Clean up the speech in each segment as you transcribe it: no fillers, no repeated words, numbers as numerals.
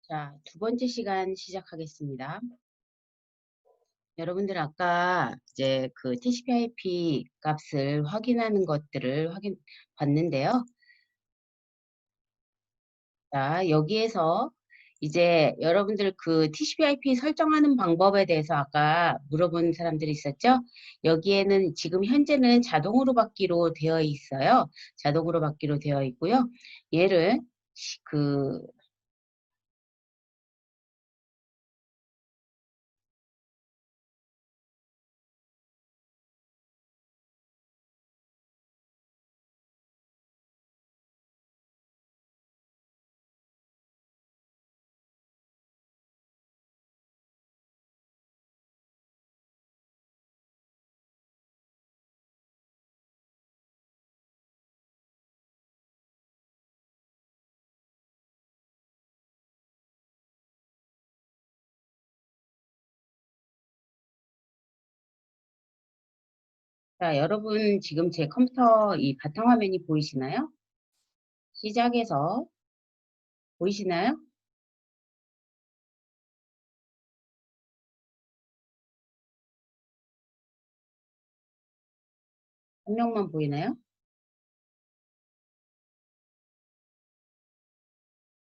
자, 두 번째 시간 시작하겠습니다. 여러분들 아까 이제 그 TCP/IP 값을 확인하는 것들을 봤는데요. 자, 여기에서 이제 여러분들 그 TCP/IP 설정하는 방법에 대해서 아까 물어본 사람들이 있었죠? 여기에는 지금 현재는 자동으로 받기로 되어 있어요. 자동으로 받기로 되어 있고요. 얘를 그 자, 여러분 지금 제 컴퓨터 이 바탕화면이 보이시나요? 시작해서 보이시나요? 한 명만 보이나요?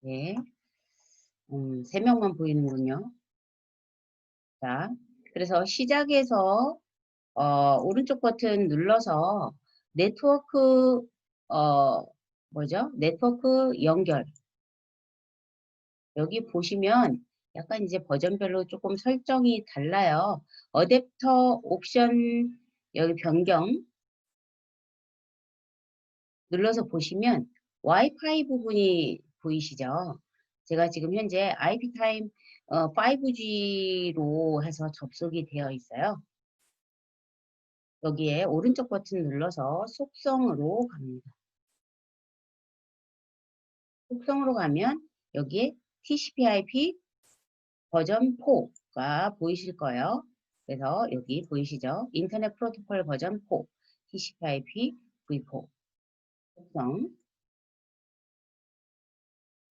네. 세 명만 보이는군요. 자, 그래서 시작해서 오른쪽 버튼 눌러서 네트워크 어, 뭐죠? 네트워크 연결. 여기 보시면 약간 이제 버전별로 조금 설정이 달라요. 어댑터 옵션 여기 변경 눌러서 보시면 와이파이 부분이 보이시죠? 제가 지금 현재 IP타임 5G로 해서 접속이 되어 있어요. 여기에 오른쪽 버튼 눌러서 속성으로 갑니다. 속성으로 가면 여기에 TCP/IP 버전 4가 보이실 거예요. 그래서 여기 보이시죠? 인터넷 프로토콜 버전 4, TCP/IP v4 속성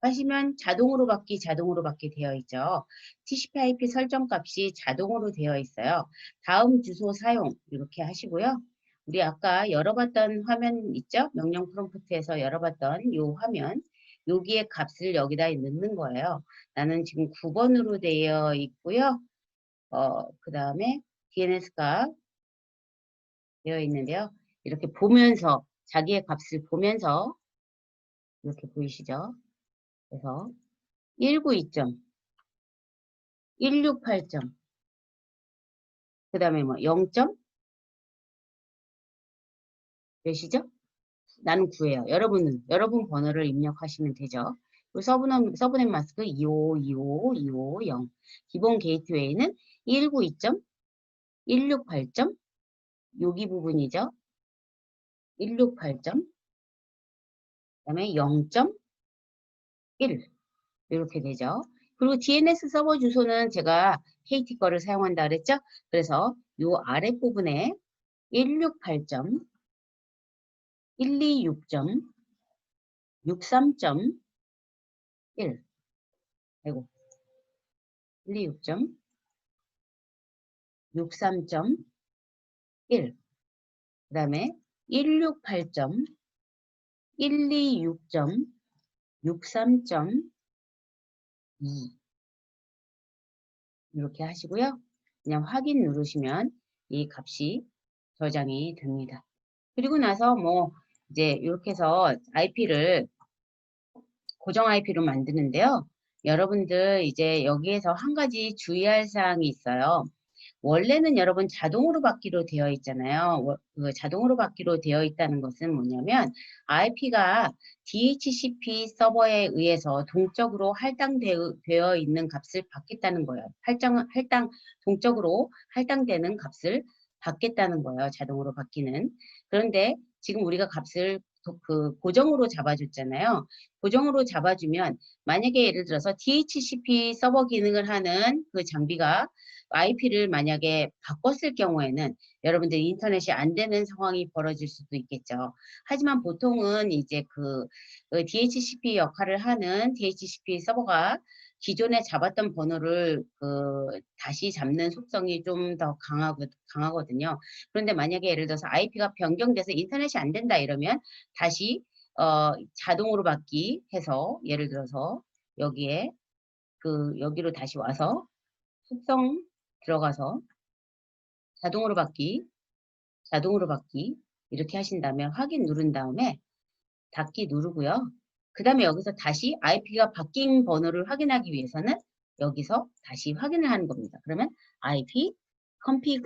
하시면 자동으로 받기 되어 있죠. TCP/IP 설정 값이 자동으로 되어 있어요. 다음 주소 사용 이렇게 하시고요. 우리 아까 열어봤던 화면 있죠? 명령 프롬프트에서 열어봤던 이 화면 여기에 값을 여기다 넣는 거예요. 나는 지금 9번으로 되어 있고요. 그 다음에 DNS 값 되어 있는데요. 이렇게 보면서 자기의 값을 보면서 이렇게 보이시죠? 그래서 192점 168점. 그 다음에 뭐 0점 몇이죠? 나는 9예요. 여러분 번호를 입력하시면 되죠. 그리고 서브넷 마스크 25, 25, 25, 0. 기본 게이트웨이는 192점, 168점, 여기 부분이죠. 168점, 그 다음에 0.1 이렇게 되죠. 그리고 DNS 서버 주소는 제가 KT 거를 사용한다 그랬죠? 그래서 요 아랫부분에 168점, 126점, 63.1 아이고 126점, 63.1 그 다음에 168점, 126점, 63.2 이렇게 하시고요. 그냥 확인 누르시면 이 값이 저장이 됩니다. 그리고 나서 뭐 이제 이렇게 해서 IP를 고정 IP로 만드는데요. 여러분들 이제 여기에서 한 가지 주의할 사항이 있어요. 원래는 여러분 자동으로 받기로 되어 있잖아요. 그 자동으로 받기로 되어 있다는 것은 뭐냐면 IP가 DHCP 서버에 의해서 동적으로 할당되어 있는 값을 받겠다는 거예요. 동적으로 할당되는 값을 받겠다는 거예요. 자동으로 받기는. 그런데 지금 우리가 값을 그 고정으로 잡아줬잖아요. 고정으로 잡아주면 만약에 예를 들어서 DHCP 서버 기능을 하는 그 장비가 IP를 만약에 바꿨을 경우에는 여러분들 인터넷이 안 되는 상황이 벌어질 수도 있겠죠. 하지만 보통은 이제 그 DHCP 역할을 하는 DHCP 서버가 기존에 잡았던 번호를 다시 잡는 속성이 좀 더 강하거든요. 그런데 만약에 예를 들어서 IP가 변경돼서 인터넷이 안 된다 이러면 다시 자동으로 받기 해서 예를 들어서 여기에 여기로 다시 와서 속성 들어가서 자동으로 받기 이렇게 하신다면 확인 누른 다음에 닫기 누르고요. 그 다음에 여기서 다시 IP가 바뀐 번호를 확인하기 위해서는 여기서 다시 확인을 하는 겁니다. 그러면 IP config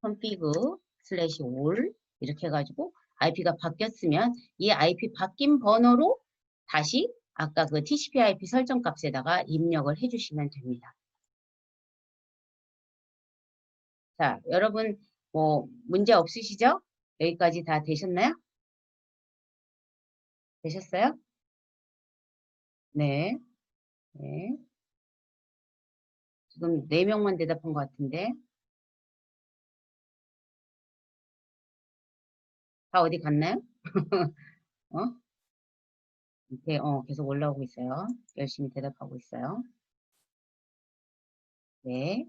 /all 이렇게 해가지고 IP가 바뀌었으면 이 IP 바뀐 번호로 다시 아까 그 TCP/IP 설정 값에다가 입력을 해주시면 됩니다. 자, 여러분 뭐 문제 없으시죠? 여기까지 다 되셨나요? 되셨어요? 네. 네. 지금 4명만 대답한 것 같은데 다 어디 갔나요? 어? 이렇게 계속 올라오고 있어요. 열심히 대답하고 있어요. 네.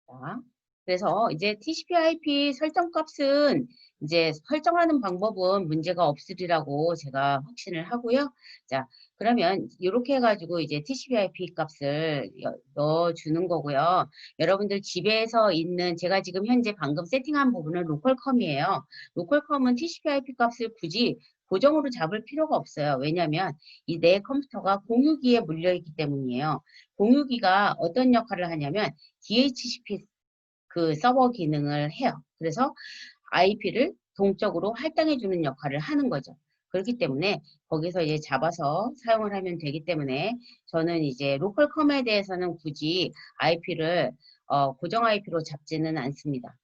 자, 그래서 이제 TCP/IP 설정 값은 이제 설정하는 방법은 문제가 없으리라고 제가 확신을 하고요. 자, 그러면 이렇게 해가지고 이제 TCP/IP 값을 넣어주는 거고요. 여러분들 집에서 있는 제가 지금 현재 방금 세팅한 부분은 로컬컴이에요. 로컬컴은 TCP/IP 값을 굳이 고정으로 잡을 필요가 없어요. 왜냐하면 이 내 컴퓨터가 공유기에 물려있기 때문이에요. 공유기가 어떤 역할을 하냐면 DHCP 서버 기능을 해요. 그래서 IP를 동적으로 할당해주는 역할을 하는 거죠. 그렇기 때문에 거기서 이제 잡아서 사용을 하면 되기 때문에 저는 이제 로컬컴에 대해서는 굳이 IP를 고정 IP로 잡지는 않습니다.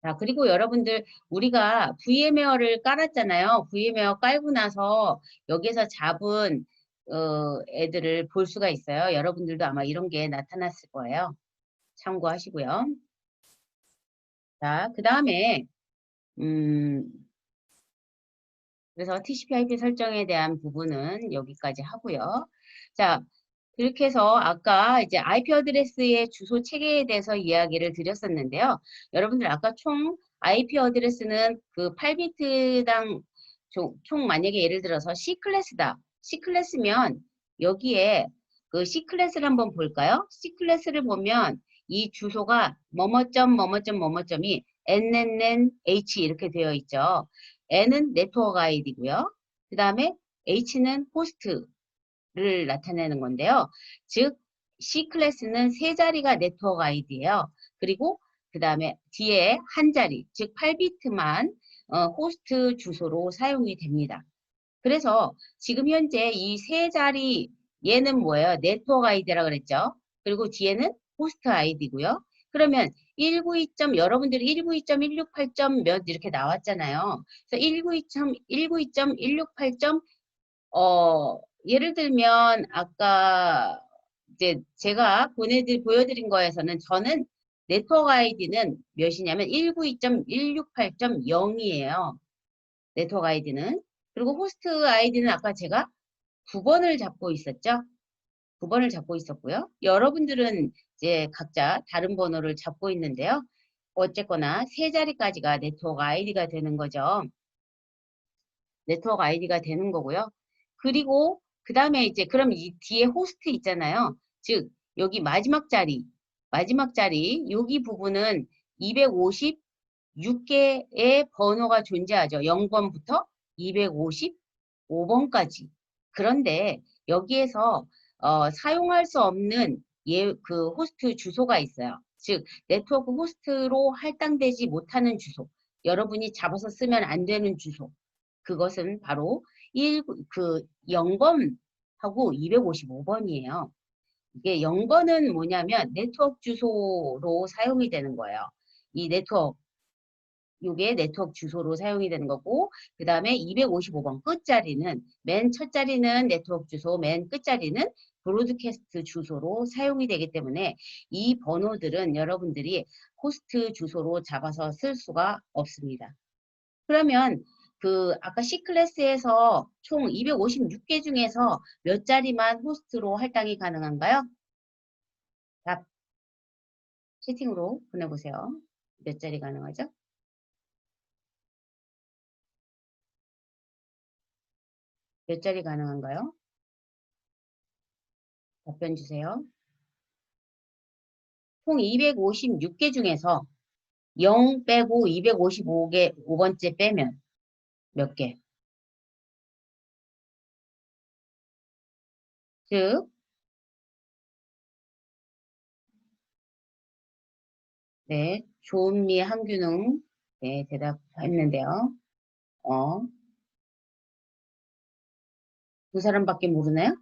자, 그리고 여러분들 우리가 VMware를 깔았잖아요. VMware 깔고 나서 여기서 잡은 애들을 볼 수가 있어요. 여러분들도 아마 이런 게 나타났을 거예요. 참고하시고요. 자, 그 다음에 음, 그래서 TCP/IP 설정에 대한 부분은 여기까지 하고요. 자, 그렇게 해서 아까 이제 IP 어드레스의 주소 체계에 대해서 이야기를 드렸었는데요. 여러분들 아까 총 IP 어드레스는 그 8비트당 총 만약에 예를 들어서 C클래스다. C클래스면 여기에 그 C클래스를 한번 볼까요? C클래스를 보면 이 주소가 뭐뭐점 뭐뭐점 뭐뭐점이 NNNH 이렇게 되어 있죠. N은 네트워크 아이디고요. 그 다음에 H는 호스트를 나타내는 건데요. 즉 C 클래스는 세 자리가 네트워크 아이디예요. 그리고 그 다음에 뒤에 한 자리, 즉 8비트만 호스트 주소로 사용이 됩니다. 그래서 지금 현재 이 세 자리 얘는 뭐예요? 네트워크 아이디라 그랬죠. 그리고 뒤에는 호스트 아이디고요. 그러면 192. 여러분들이 192.168. 몇 이렇게 나왔잖아요. 그래서 192.168. 예를 들면 아까 이제 제가 보여드린 거에서는 저는 네트워크 아이디는 몇이냐면 192.168.0이에요. 네트워크 아이디는. 그리고 호스트 아이디는 아까 제가 9번을 잡고 있었죠. 9번을 잡고 있었고요. 여러분들은 이제 각자 다른 번호를 잡고 있는데요. 어쨌거나 세 자리까지가 네트워크 아이디가 되는 거죠. 네트워크 아이디가 되는 거고요. 그리고 그 다음에 이제 그럼 이 뒤에 호스트 있잖아요. 즉 여기 마지막 자리 여기 부분은 256개의 번호가 존재하죠. 0번부터 255번까지. 그런데 여기에서 사용할 수 없는 그 호스트 주소가 있어요. 즉 네트워크 호스트로 할당되지 못하는 주소. 여러분이 잡아서 쓰면 안 되는 주소. 그것은 바로 0번하고 255번이에요. 이게 0번은 뭐냐면 네트워크 주소로 사용이 되는 거예요. 이 네트워크 요게 네트워크 주소로 사용이 되는 거고, 그 다음에 255번 끝자리는, 맨 첫 자리는 네트워크 주소, 맨 끝자리는 브로드캐스트 주소로 사용이 되기 때문에 이 번호들은 여러분들이 호스트 주소로 잡아서 쓸 수가 없습니다. 그러면 그 아까 C클래스에서 총 256개 중에서 몇 자리만 호스트로 할당이 가능한가요? 답 채팅으로 보내보세요. 몇 자리 가능하죠? 몇 자리 가능한가요? 답변 주세요. 총 256개 중에서 0 빼고 255개, 5번째 빼면 몇 개? 즉, 네, 조은미, 한균웅, 네, 대답했는데요. 어, 두 사람밖에 모르나요?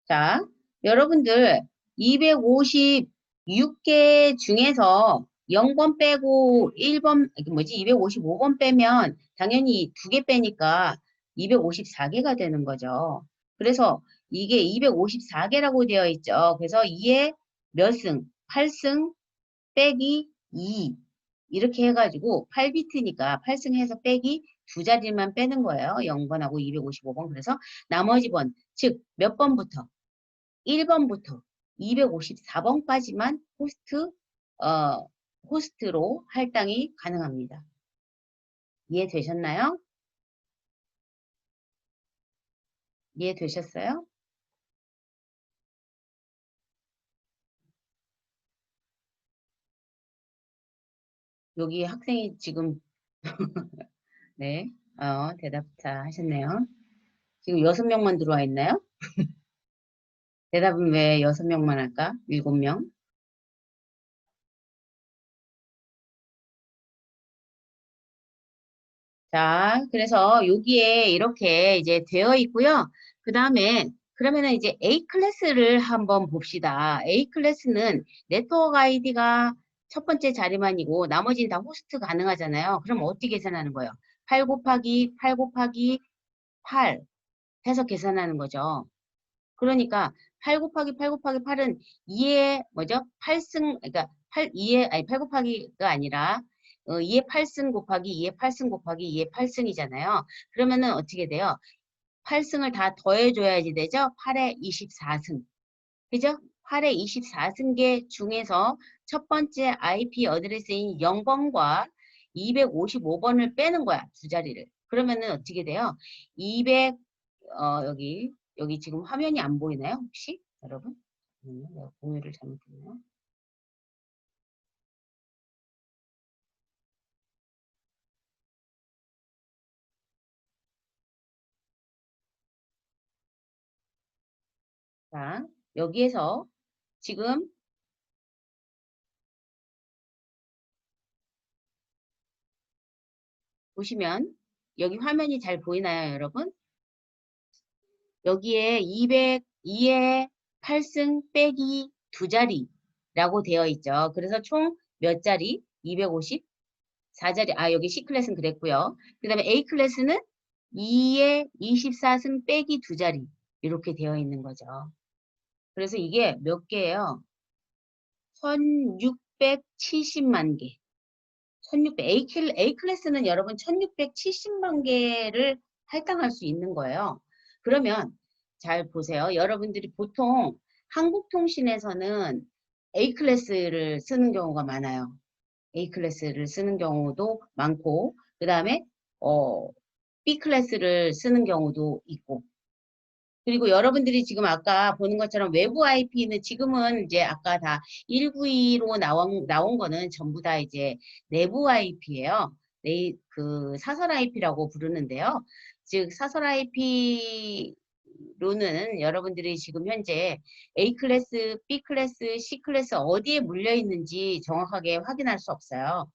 자, 여러분들 256개 중에서 0번 빼고 1번, 뭐지, 255번 빼면 당연히 두 개 빼니까 254개가 되는 거죠. 그래서 이게 254개라고 되어 있죠. 그래서 2에 몇 승? 8승 빼기 2. 이렇게 해가지고 8비트니까 8승 해서 빼기 두 자리만 빼는 거예요. 0번하고 255번. 그래서 나머지 번, 즉 몇 번부터? 1번부터 254번까지만 호스트로 할당이 가능합니다. 이해되셨나요? 이해되셨어요? 여기 학생이 지금, 네, 대답 다 하셨네요. 지금 6명만 들어와 있나요? 대답은 왜 6명만 할까? 7명? 자, 그래서 여기에 이렇게 이제 되어 있고요. 그 다음에 그러면은 이제 A 클래스를 한번 봅시다. A 클래스는 네트워크 아이디가 첫 번째 자리만이고 나머지는 다 호스트 가능하잖아요. 그럼 어떻게 계산하는 거예요? 8 곱하기 8 곱하기 8 해서 계산하는 거죠. 그러니까 8 곱하기 8 곱하기 8은 2의 뭐죠? 8승 그러니까 2의 아니 8 곱하기가 아니라 2의 8승 곱하기 2의 8승 곱하기 2의 8승이잖아요. 그러면은 어떻게 돼요? 8승을 다 더해줘야지 되죠? 8의 24승. 그죠? 8의 24승계 중에서 첫 번째 IP 어드레스인 0번과 255번을 빼는 거야. 두 자리를. 그러면은 어떻게 돼요? 200, 여기 지금 화면이 안 보이나요? 혹시? 여러분? 내가 공유를 잘못했네요. 자, 여기에서 지금 보시면 여기 화면이 잘 보이나요, 여러분? 여기에 202에 8승 빼기 두 자리라고 되어 있죠. 그래서 총 몇 자리? 254자리. 아, 여기 C클래스는 그랬고요. 그 다음에 A클래스는 2에 24승 빼기 두 자리. 이렇게 되어 있는 거죠. 그래서 이게 몇 개예요? 1670만 개. 1600, A 클래스는 여러분 1670만 개를 할당할 수 있는 거예요. 그러면 잘 보세요. 여러분들이 보통 한국통신에서는 A 클래스를 쓰는 경우가 많아요. A 클래스를 쓰는 경우도 많고, 그 다음에 B 클래스를 쓰는 경우도 있고, 그리고 여러분들이 지금 아까 보는 것처럼 외부 IP는 지금은 이제 아까 다 192로 나온 거는 전부 다 이제 내부 IP예요. 그 사설 IP라고 부르는데요. 즉 사설 IP로는 여러분들이 지금 현재 A 클래스, B 클래스, C 클래스 어디에 물려 있는지 정확하게 확인할 수 없어요.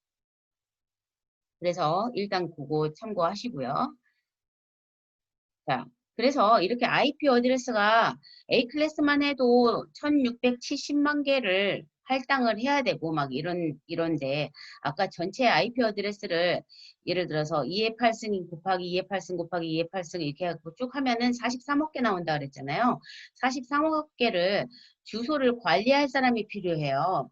그래서 일단 그거 참고하시고요. 자, 그래서 이렇게 IP 어드레스가 A 클래스만 해도 1670만 개를 할당을 해야 되고 막 이런데 아까 전체 IP 어드레스를 예를 들어서 2의 8승 곱하기 2의 8승 곱하기 2의 8승 이렇게 해갖고 쭉 하면은 43억 개 나온다 그랬잖아요. 43억 개를 주소를 관리할 사람이 필요해요.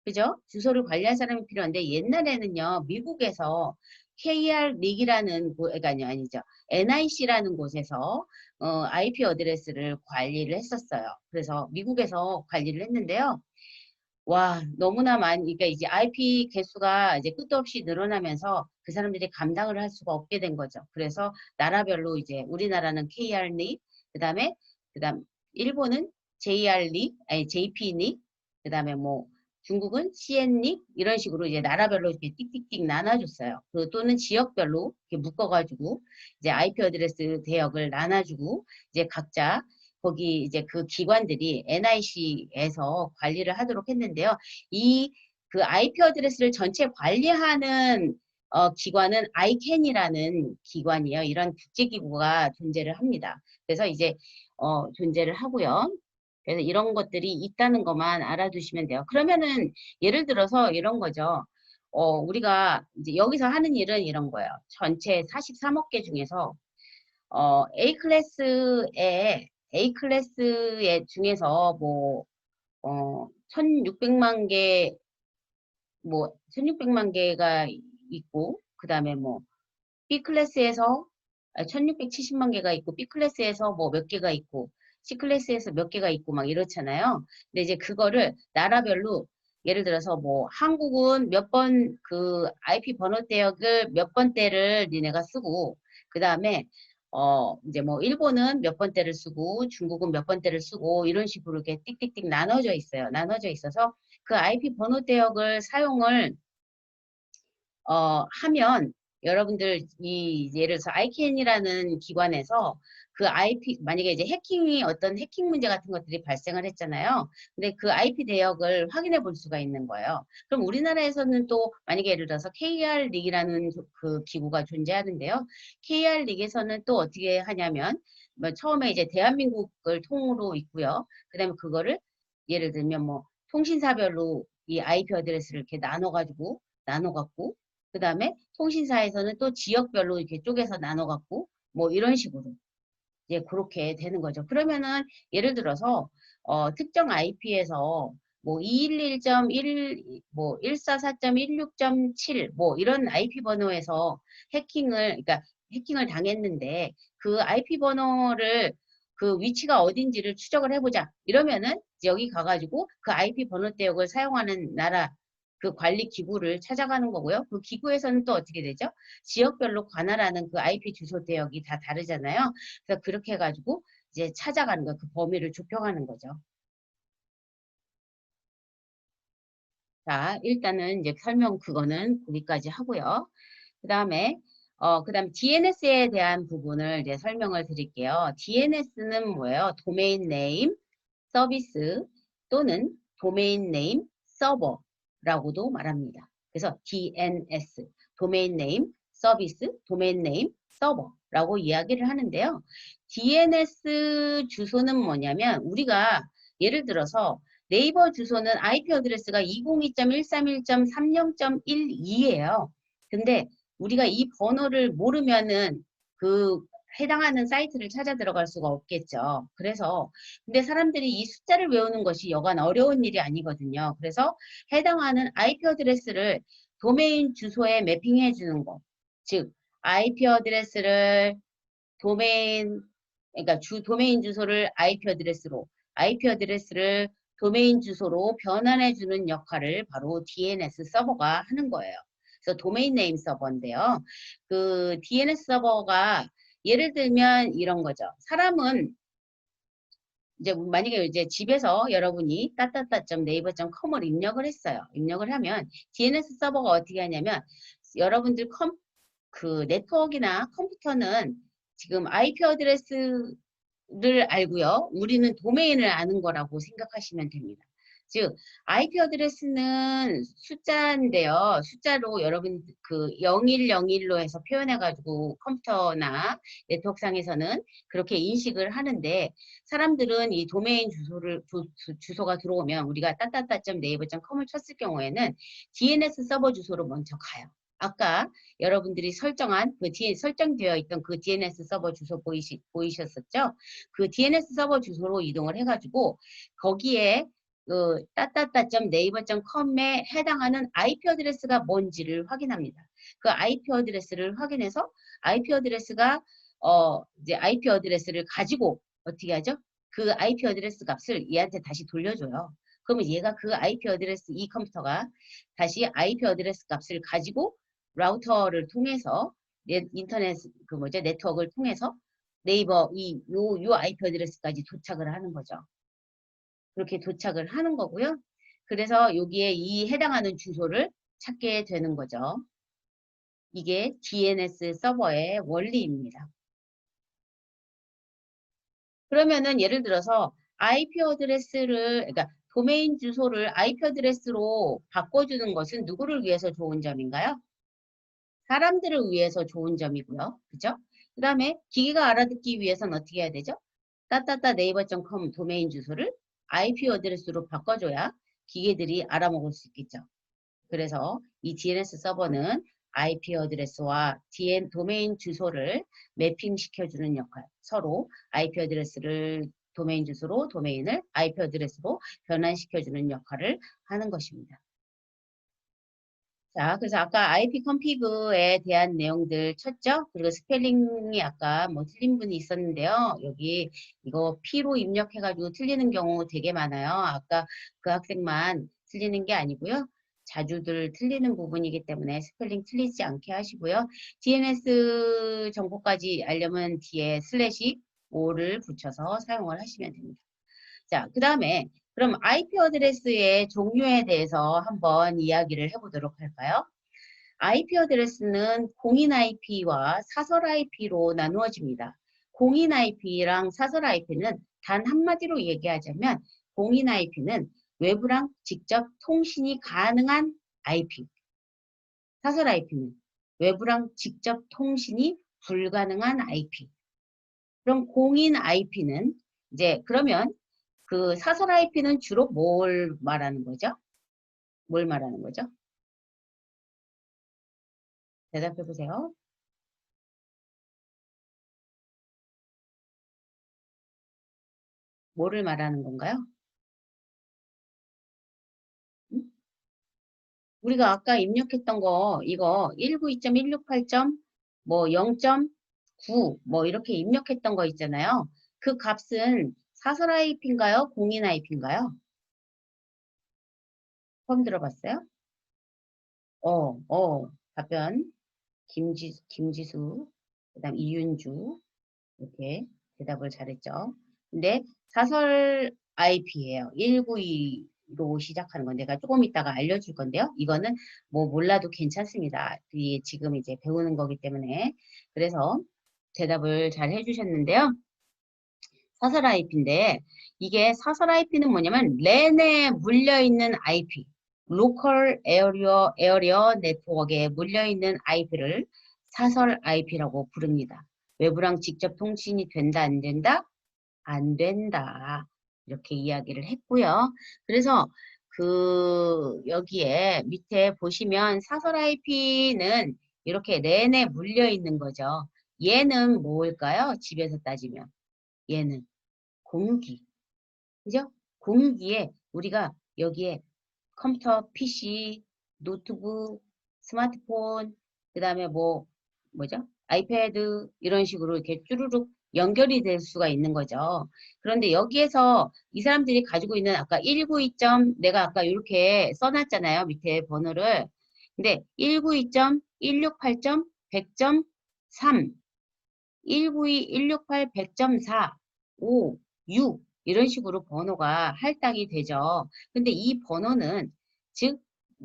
그죠? 주소를 관리할 사람이 필요한데 옛날에는요, 미국에서 KR 릭이라는 그러니까 아니죠. NIC라는 곳에서 IP 어드레스를 관리를 했었어요. 그래서 미국에서 관리를 했는데요. 와, 너무나 많이, 그러니까 이제 IP 개수가 이제 끝도 없이 늘어나면서 그 사람들이 감당을 할 수가 없게 된 거죠. 그래서 나라별로 이제 우리나라는 KR 릭, 그다음 일본은 JR 릭, 아니 JP 릭, 그다음에 뭐 중국은 CN 릭 이런 식으로 이제 나라별로 이렇게 띡띡띡 나눠줬어요. 그 또는 지역별로 이렇게 묶어가지고 이제 IP 어드레스 대역을 나눠주고 이제 각자 거기 이제 그 기관들이 NIC에서 관리를 하도록 했는데요. 이 그 IP 어드레스를 전체 관리하는 기관은 ICANN이라는 기관이에요. 이런 국제기구가 존재를 합니다. 그래서 이제 존재를 하고요. 그래서 이런 것들이 있다는 것만 알아두시면 돼요. 그러면은 예를 들어서 이런 거죠. 우리가 이제 여기서 하는 일은 이런 거예요. 전체 43억 개 중에서 A 클래스의 중에서 뭐 1600만 개, 뭐 1600만 개가 있고 그다음에 뭐 B 클래스에서 1670만 개가 있고 B 클래스에서 뭐 몇 개가 있고 C 클래스에서 몇 개가 있고 막 이렇잖아요. 근데 이제 그거를 나라별로 예를 들어서 뭐 한국은 몇 번 그 IP 번호 대역을 몇 번대를 니네가 쓰고 그다음에 이제 뭐 일본은 몇 번대를 쓰고 중국은 몇 번대를 쓰고 이런 식으로 이렇게 띡띡띡 나눠져 있어요. 나눠져 있어서 그 IP 번호 대역을 사용을 하면 여러분들 이 예를 들어서 ICANN이라는 기관에서 그 IP 만약에 이제 해킹이 어떤 해킹 문제 같은 것들이 발생을 했잖아요. 근데 그 IP 대역을 확인해 볼 수가 있는 거예요. 그럼 우리나라에서는 또 만약에 예를 들어서 KR 릭이라는 그 기구가 존재하는데요. KR 릭에서는 또 어떻게 하냐면 뭐 처음에 이제 대한민국을 통으로 있고요. 그다음에 그거를 예를 들면 뭐 통신사별로 이 IP 어드레스를 이렇게 나눠갖고 그 다음에 통신사에서는 또 지역별로 이렇게 쪼개서 나눠갖고 뭐 이런 식으로 이제 그렇게 되는 거죠. 그러면은 예를 들어서 특정 IP에서 뭐 211.1, 뭐 144.16.7 뭐 이런 IP 번호에서 그러니까 해킹을 당했는데 그 IP 번호를 그 위치가 어딘지를 추적을 해보자. 이러면은 여기 가가지고 그 IP 번호 대역을 사용하는 나라 그 관리 기구를 찾아가는 거고요. 그 기구에서는 또 어떻게 되죠? 지역별로 관할하는 그 IP 주소 대역이 다 다르잖아요. 그래서 그렇게 해가지고 이제 찾아가는 거, 그 범위를 좁혀가는 거죠. 자, 일단은 이제 설명 그거는 거기까지 하고요. 그다음에 DNS에 대한 부분을 이제 설명을 드릴게요. DNS는 뭐예요? 도메인 네임 서비스 또는 도메인 네임 서버라고도 말합니다. 그래서 DNS, 도메인 네임 서비스, 도메인 네임 서버라고 이야기를 하는데요. DNS 주소는 뭐냐면 우리가 예를 들어서 네이버 주소는 IP 어드레스가 202.131.30.12예요. 근데 우리가 이 번호를 모르면은 그 해당하는 사이트를 찾아 들어갈 수가 없겠죠. 그래서 근데 사람들이 이 숫자를 외우는 것이 여간 어려운 일이 아니거든요. 그래서 해당하는 IP 어드레스를 도메인 주소에 매핑해 주는 것. 즉 IP 어드레스를 도메인 그러니까 도메인 주소를 IP 어드레스로 IP 어드레스를 도메인 주소로 변환해 주는 역할을 바로 DNS 서버가 하는 거예요. 그래서 도메인 네임 서버인데요. 그 DNS 서버가 예를 들면 이런 거죠. 사람은 이제 만약에 이제 집에서 여러분이 네이버.com을 입력을 했어요. 입력을 하면 DNS 서버가 어떻게 하냐면 여러분들 그 네트워크나 컴퓨터는 지금 IP 어드레스를 알고요. 우리는 도메인을 아는 거라고 생각하시면 됩니다. 즉 IP 어드레스는 숫자인데요. 숫자로 여러분 그 0101로 해서 표현해가지고 컴퓨터나 네트워크상에서는 그렇게 인식을 하는데 사람들은 이 도메인 주소가 들어오면 우리가 따따따.naver.com을 쳤을 경우에는 DNS 서버 주소로 먼저 가요. 아까 여러분들이 설정한 그 설정되어 있던 그 DNS 서버 주소 보이셨었죠? 그 DNS 서버 주소로 이동을 해가지고 거기에 그 따따따.naver.com에 해당하는 IP 어드레스가 뭔지를 확인합니다. 그 IP 어드레스를 확인해서 IP 어드레스가 이제 IP 어드레스를 가지고 어떻게 하죠? 그 IP 어드레스 값을 얘한테 다시 돌려줘요. 그러면 얘가 그 IP 어드레스, 이 컴퓨터가 다시 IP 어드레스 값을 가지고 라우터를 통해서 인터넷 그 뭐죠? 네트워크를 통해서 네이버 요 IP 어드레스까지 도착을 하는 거죠. 그렇게 도착을 하는 거고요. 그래서 여기에 이 해당하는 주소를 찾게 되는 거죠. 이게 DNS 서버의 원리입니다. 그러면은 예를 들어서 IP 어드레스를, 그러니까 도메인 주소를 IP 어드레스로 바꿔주는 것은 누구를 위해서 좋은 점인가요? 사람들을 위해서 좋은 점이고요. 그죠? 그 다음에 기계가 알아듣기 위해서는 어떻게 해야 되죠? 따따따 네이버.com 도메인 주소를 IP 어드레스로 바꿔줘야 기계들이 알아먹을 수 있겠죠. 그래서 이 DNS 서버는 IP 어드레스와 도메인 주소를 매핑시켜주는 역할, 서로 IP 어드레스를 도메인 주소로, 도메인을 IP 어드레스로 변환시켜주는 역할을 하는 것입니다. 자, 그래서 아까 IP 컴피그에 대한 내용들 쳤죠? 그리고 스펠링이 아까 뭐 틀린 분이 있었는데요. 여기 이거 P로 입력해가지고 틀리는 경우 되게 많아요. 아까 그 학생만 틀리는 게 아니고요. 자주들 틀리는 부분이기 때문에 스펠링 틀리지 않게 하시고요. DNS 정보까지 알려면 뒤에 슬래시 5를 붙여서 사용을 하시면 됩니다. 자, 그 다음에 그럼 IP 어드레스의 종류에 대해서 한번 이야기를 해보도록 할까요? IP 어드레스는 공인 IP와 사설 IP로 나누어집니다. 공인 IP랑 사설 IP는 단 한마디로 얘기하자면 공인 IP는 외부랑 직접 통신이 가능한 IP. 사설 IP는 외부랑 직접 통신이 불가능한 IP. 그럼 공인 IP는 이제 그러면 그 사설 IP는 주로 뭘 말하는 거죠? 뭘 말하는 거죠? 대답해 보세요. 뭐를 말하는 건가요? 응? 우리가 아까 입력했던 거 이거 192.168점 뭐 0.9 뭐 이렇게 입력했던 거 있잖아요. 그 값은 사설 IP인가요? 공인 IP인가요? 처음 들어봤어요? 답변 김지수 그다음 이윤주 이렇게 대답을 잘했죠. 근데 사설 IP예요. 192로 시작하는 건 내가 조금 이따가 알려줄 건데요. 이거는 뭐 몰라도 괜찮습니다. 이게 지금 이제 배우는 거기 때문에. 그래서 대답을 잘 해주셨는데요. 사설 IP인데 이게 사설 IP는 뭐냐면 랜에 물려있는 IP, 로컬 에어리어 네트워크에 물려있는 IP를 사설 IP라고 부릅니다. 외부랑 직접 통신이 된다, 안 된다? 안 된다. 이렇게 이야기를 했고요. 그래서 그 여기에 밑에 보시면 사설 IP는 이렇게 랜에 물려있는 거죠. 얘는 뭘까요? 집에서 따지면. 얘는 공유기. 그죠? 공유기에 우리가 여기에 컴퓨터, PC, 노트북, 스마트폰, 그 다음에 뭐죠? 아이패드, 이런 식으로 이렇게 쭈루룩 연결이 될 수가 있는 거죠. 그런데 여기에서 이 사람들이 가지고 있는 아까 192점, 내가 아까 이렇게 써놨잖아요. 밑에 번호를. 근데 192점, 168점, 100점, 3, 192, 168, 100.4, 5, 6 이런 식으로 번호가 할당이 되죠. 근데 이 번호는 즉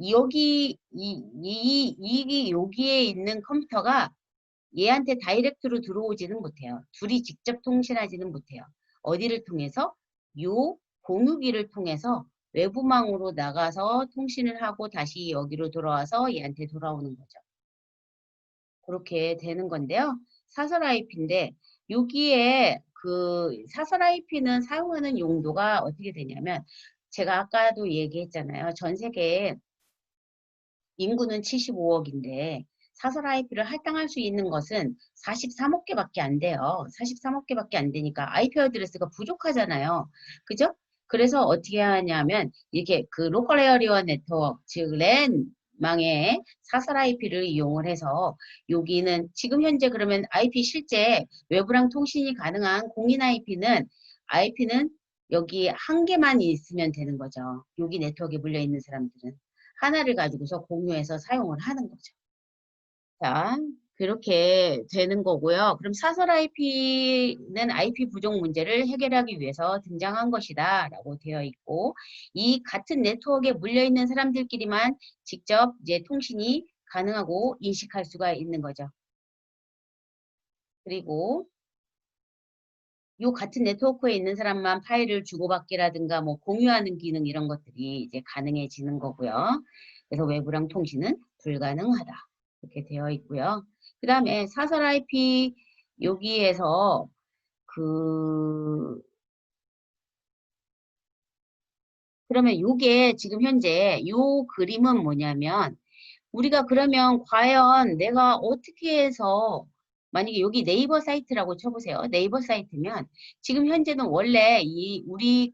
여기 여기에 있는 컴퓨터가 얘한테 다이렉트로 들어오지는 못해요. 둘이 직접 통신하지는 못해요. 어디를 통해서? 요 공유기를 통해서 외부망으로 나가서 통신을 하고 다시 여기로 돌아와서 얘한테 돌아오는 거죠. 그렇게 되는 건데요. 사설 IP인데 여기에 그 사설 IP는 사용하는 용도가 어떻게 되냐면 제가 아까도 얘기했잖아요. 전 세계에 인구는 75억인데 사설 IP를 할당할 수 있는 것은 43억 개밖에 안 돼요. 43억 개밖에 안 되니까 IP 어드레스가 부족하잖아요. 그죠? 그래서 어떻게 하냐면 이렇게 그 로컬 에어리어 네트워크 즉 랜 망의 사설 IP를 이용을 해서 여기는 지금 현재 그러면 IP 실제 외부랑 통신이 가능한 공인 IP는 여기 한 개만 있으면 되는 거죠. 여기 네트워크에 물려 있는 사람들은. 하나를 가지고서 공유해서 사용을 하는 거죠. 자, 그렇게 되는 거고요. 그럼 사설 IP는 IP 부족 문제를 해결하기 위해서 등장한 것이다 라고 되어 있고 이 같은 네트워크에 물려있는 사람들끼리만 직접 이제 통신이 가능하고 인식할 수가 있는 거죠. 그리고 요 같은 네트워크에 있는 사람만 파일을 주고받기라든가 뭐 공유하는 기능 이런 것들이 이제 가능해지는 거고요. 그래서 외부랑 통신은 불가능하다. 이렇게 되어 있고요. 그 다음에 사설 IP 여기에서 그 그러면 요게 지금 현재 요 그림은 뭐냐면 우리가 그러면 과연 내가 어떻게 해서 만약에 여기 네이버 사이트라고 쳐보세요. 네이버 사이트면 지금 현재는 원래 이 우리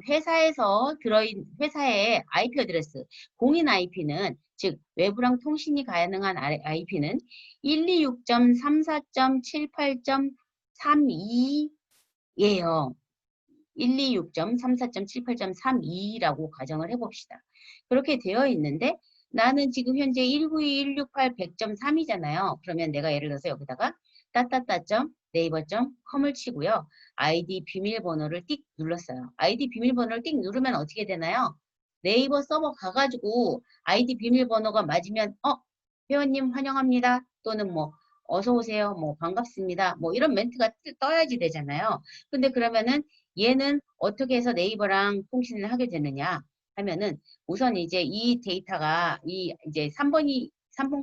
회사에서 들어있는 회사의 IP 어드레스 공인 IP는 즉 외부랑 통신이 가능한 IP는 126.34.78.32예요. 126.34.78.32라고 가정을 해봅시다. 그렇게 되어 있는데 나는 지금 현재 192.168 100.3이잖아요. 그러면 내가 예를 들어서 여기다가 따따따.네이버.com을 치고요. 아이디 비밀번호를 띡 눌렀어요. 아이디 비밀번호를 띡 누르면 어떻게 되나요? 네이버 서버 가가지고 아이디 비밀번호가 맞으면 회원님 환영합니다. 또는 뭐 어서 오세요. 뭐 반갑습니다. 뭐 이런 멘트가 떠야지 되잖아요. 근데 그러면은 얘는 어떻게 해서 네이버랑 통신을 하게 되느냐 하면은 우선 이제 이 데이터가 이제 3번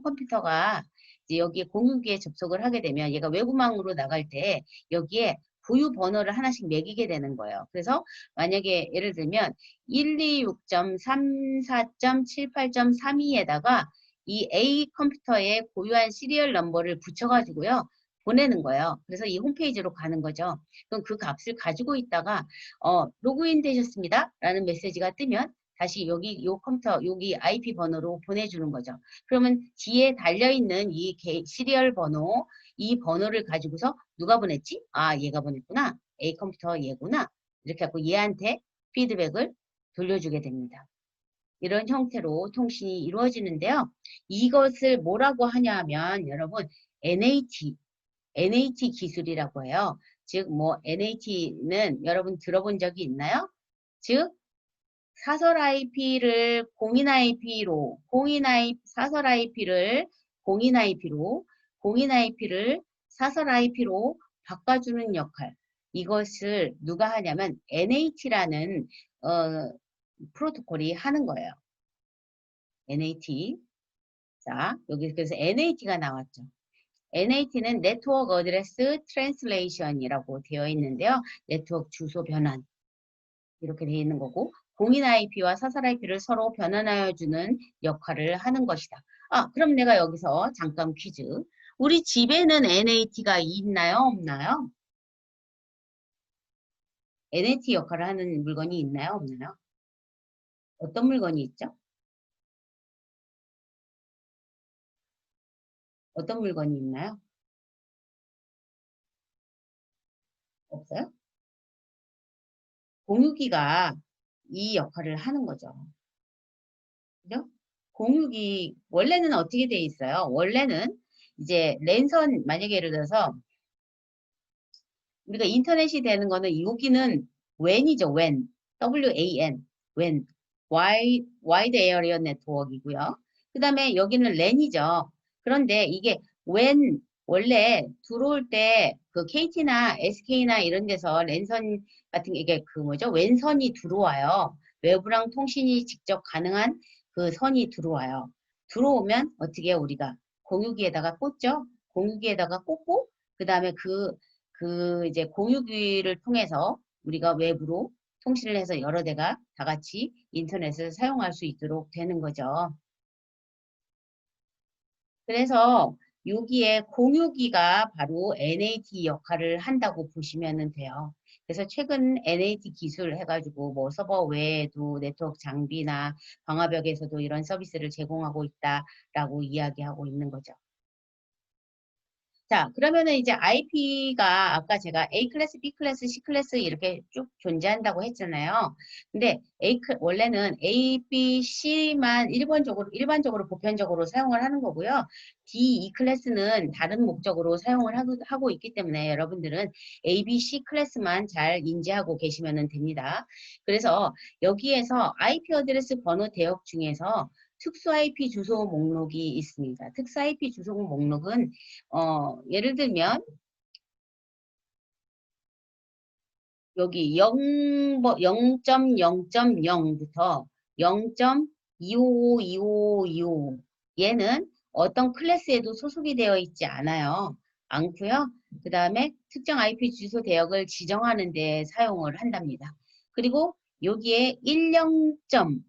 컴퓨터가 이제 여기에 공유기에 접속을 하게 되면 얘가 외부망으로 나갈 때 여기에 부유 번호를 하나씩 매기게 되는 거예요. 그래서 만약에 예를 들면 126.34.78.32에다가 이 A 컴퓨터에 고유한 시리얼 넘버를 붙여가지고요. 보내는 거예요. 그래서 이 홈페이지로 가는 거죠. 그럼 그 값을 가지고 있다가 로그인 되셨습니다. 라는 메시지가 뜨면 다시 여기 요 컴퓨터 여기 IP 번호로 보내주는 거죠. 그러면 뒤에 달려있는 이 시리얼 번호 이 번호를 가지고서 누가 보냈지? 아 얘가 보냈구나. A 컴퓨터 얘구나. 이렇게 하고 얘한테 피드백을 돌려주게 됩니다. 이런 형태로 통신이 이루어지는데요. 이것을 뭐라고 하냐 하면 여러분 NAT 기술이라고 해요. 즉, 뭐, NAT는 여러분 들어본 적이 있나요? 즉, 사설 IP를 사설 IP를 공인 IP를 사설 IP로 바꿔주는 역할. 이것을 누가 하냐면 NAT라는, 프로토콜이 하는 거예요. NAT. 자, 여기 그래서 NAT가 나왔죠. NAT는 네트워크 어드레스 트랜슬레이션이라고 되어 있는데요. 네트워크 주소 변환 이렇게 되어 있는 거고 공인 IP와 사설 IP를 서로 변환하여 주는 역할을 하는 것이다. 아, 그럼 내가 여기서 잠깐 퀴즈. 우리 집에는 NAT가 있나요? 없나요? NAT 역할을 하는 물건이 있나요? 없나요? 어떤 물건이 있죠? 어떤 물건이 있나요? 없어요? 공유기가 이 역할을 하는 거죠. 그죠? 공유기 원래는 어떻게 돼 있어요? 원래는 이제 랜선 만약에 예를 들어서 우리가 인터넷이 되는 거는 여기는 WAN이죠. WAN, WAN, WAN, Wide Area Network이고요. 그 다음에 여기는 LAN이죠. 그런데 이게 WAN 원래 들어올 때 그 KT나 SK나 이런 데서 랜선 같은 게 이게 그 뭐죠? 랜선이 들어와요. 외부랑 통신이 직접 가능한 그 선이 들어와요. 들어오면 어떻게 우리가 공유기에다가 꽂죠? 공유기에다가 꽂고 그 다음에 그 이제 공유기를 통해서 우리가 외부로 통신을 해서 여러 대가 다 같이 인터넷을 사용할 수 있도록 되는 거죠. 그래서 여기에 공유기가 바로 NAT 역할을 한다고 보시면 돼요. 그래서 최근 NAT 기술 해가지고 뭐 서버 외에도 네트워크 장비나 방화벽에서도 이런 서비스를 제공하고 있다라고 이야기하고 있는 거죠. 자, 그러면은 이제 IP가 아까 제가 A 클래스, B 클래스, C 클래스 이렇게 쭉 존재한다고 했잖아요. 근데 원래는 A, B, C만 일반적으로 보편적으로 사용을 하는 거고요. D, E 클래스는 다른 목적으로 사용을 하고 있기 때문에 여러분들은 A, B, C 클래스만 잘 인지하고 계시면 됩니다. 그래서 여기에서 IP 어드레스 번호 대역 중에서 특수 IP 주소 목록이 있습니다. 특수 IP 주소 목록은 예를 들면 여기 0.0.0부터 0.2552525 얘는 어떤 클래스에도 소속이 되어 있지 않고요. 그 다음에 특정 IP 주소 대역을 지정하는 데 사용을 한답니다. 그리고 여기에 10점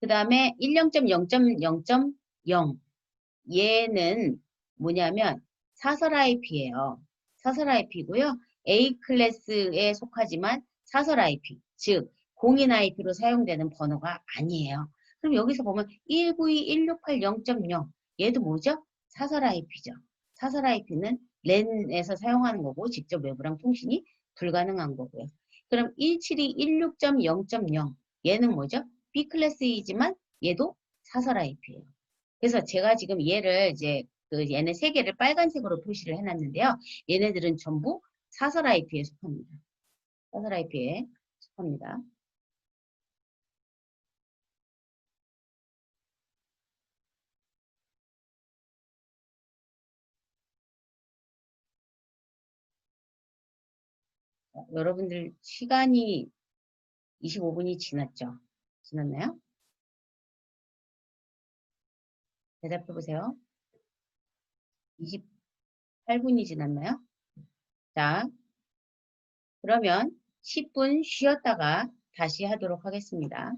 그 다음에 10.0.0.0 얘는 뭐냐면 사설 IP예요. 사설 IP고요. A 클래스에 속하지만 사설 IP, 즉 공인 IP로 사용되는 번호가 아니에요. 그럼 여기서 보면 192.168.0.0 얘도 뭐죠? 사설 IP죠. 사설 IP는 랜에서 사용하는 거고 직접 외부랑 통신이 불가능한 거고요. 그럼 172.16.0.0 얘는 뭐죠? B 클래스이지만 얘도 사설 IP예요. 그래서 제가 지금 얘를 이제 얘네 세 개를 빨간색으로 표시를 해놨는데요. 얘네들은 전부 사설 IP에 속합니다. 사설 IP에 속합니다. 여러분들 시간이 25분이 지났죠? 지났나요? 대답해 보세요. 28분이 지났나요? 자, 그러면 10분 쉬었다가 다시 하도록 하겠습니다.